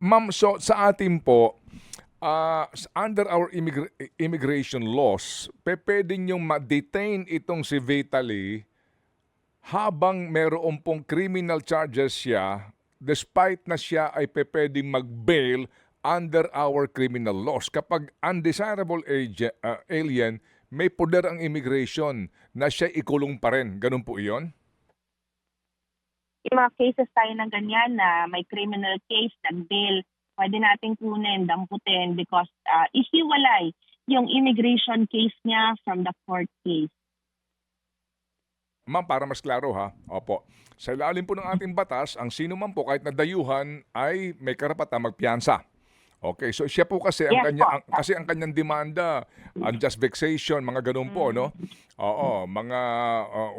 Ma'am, so sa atin po, under our immigration laws, puwede niyong ma-detain itong si Vitaly habang meron pong criminal charges siya despite na siya ay pupuwedeng mag-bail under our criminal laws. Kapag undesirable alien, may poder ang immigration na siya ikulong pa rin. Gano'n po iyon? Yung mga cases tayo ng ganyan na may criminal case, nag-bail, pwede nating kunin, damputin because ihiwalay yung immigration case niya from the court case. Ma'am, para mas klaro ha, opo. Sa ilalim po ng ating batas, ang sino man po kahit nadayuhan ay may karapatang magpiyansa. Okay, so siya po kasi Yes po. kasi ang kanyang demanda, unjust vexation, mga ganun po, no? Oo, mga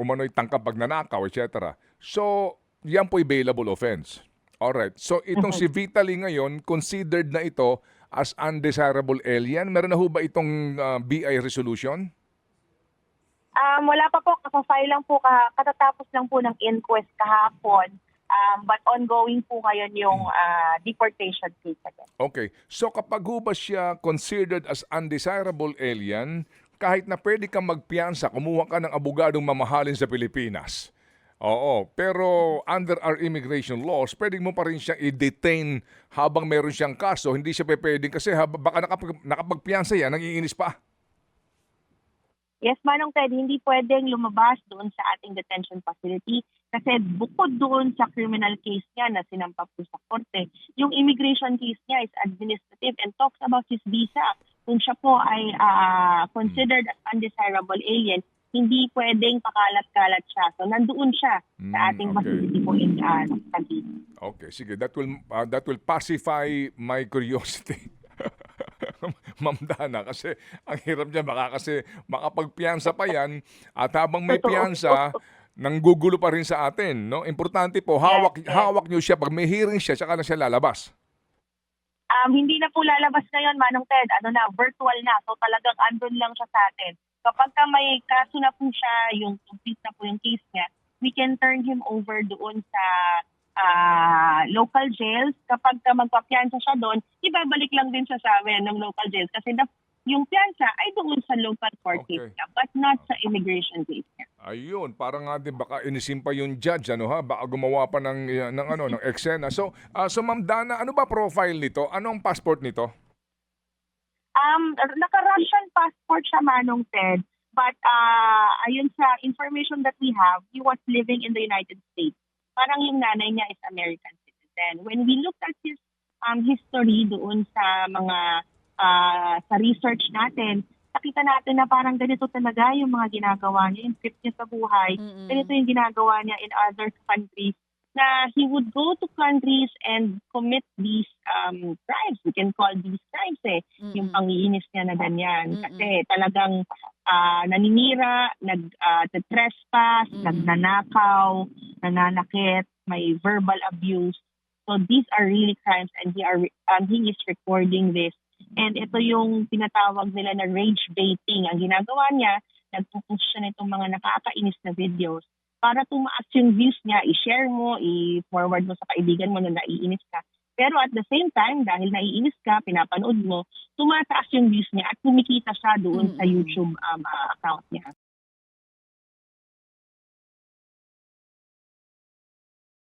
umano'y tangkang pagnanakaw, etc. So, yan po bailable offense. Alright. So, itong si Vitaly ngayon, considered na ito as undesirable alien. Meron na ho ba itong BI resolution? Wala pa po, kakafile lang po, katatapos lang po ng inquest kahapon. But ongoing po ngayon yung deportation case again. Okay. So kapag ho ba siya considered as undesirable alien, kahit na pwede kang magpiyansa, kumuha ka ng abogadong mamahalin sa Pilipinas. Oo. Pero under our immigration laws, pwede mo pa rin siyang i-detain habang meron siyang kaso. Hindi siya pwedeng kasi baka nakapagpiyansa yan, nangiinis pa. Yes, Manong Ted, hindi pwedeng lumabas doon sa ating detention facility kasi bukod doon sa criminal case niya na sinampa po sa korte, yung immigration case niya is administrative and talks about his visa. Kung siya po ay considered as undesirable alien, hindi pwedeng pakalat-kalat siya. So nandoon siya sa ating facility po in Cavite. Okay, sige. That will pacify my curiosity. Ma'am Dana, kasi ang hirap niya baka kasi makapagpiyansa pa yan at habang may piyansa, nanggugulo pa rin sa atin, no? Importante po, hawak niyo siya pag may hearing siya, saka na siya lalabas. Hindi na po lalabas ngayon, Manong Ted. Virtual na. So talagang andun lang siya sa atin. Kapag may kaso na po siya, yung complete na po yung case niya, we can turn him over doon sa local jails. Kapag magpapiyansa siya doon, ibabalik lang din siya sa amin ng local jails kasi yung piyansa ay doon sa local court case niya, but not sa immigration case niya. Ayun, parang nga din baka inisimpa yung judge baka gumawa pa ng eksena. So Ma'am Dana, ano ba profile nito? Ano ang passport nito? Naka-Russian passport siya, Manong Ted, but ayun sa information that we have, he was living in the United States. Parang yung nanay niya is American citizen. When we looked at his history doon sa mga sa research natin, nakita natin na parang ganito talaga yung mga ginagawa niya, yung trip niya sa buhay. Ganito yung ginagawa niya in other countries na he would go to countries and commit these crimes. We can call these crimes yung pangiinis niya na ganyan. Kasi talagang naninira, nag-trespass, nagnanakaw, nananakit, may verbal abuse. So these are really crimes and he is recording this. And ito yung tinatawag nila na rage baiting. Ang ginagawa niya, nagpupush siya nitong mga nakakainis na videos para tumaas yung views niya, i-share mo, i-forward mo sa kaibigan mo na naiinis ka. Pero at the same time, dahil naiinis ka, pinapanood mo, tumataas yung views niya at kumikita siya doon sa YouTube account niya.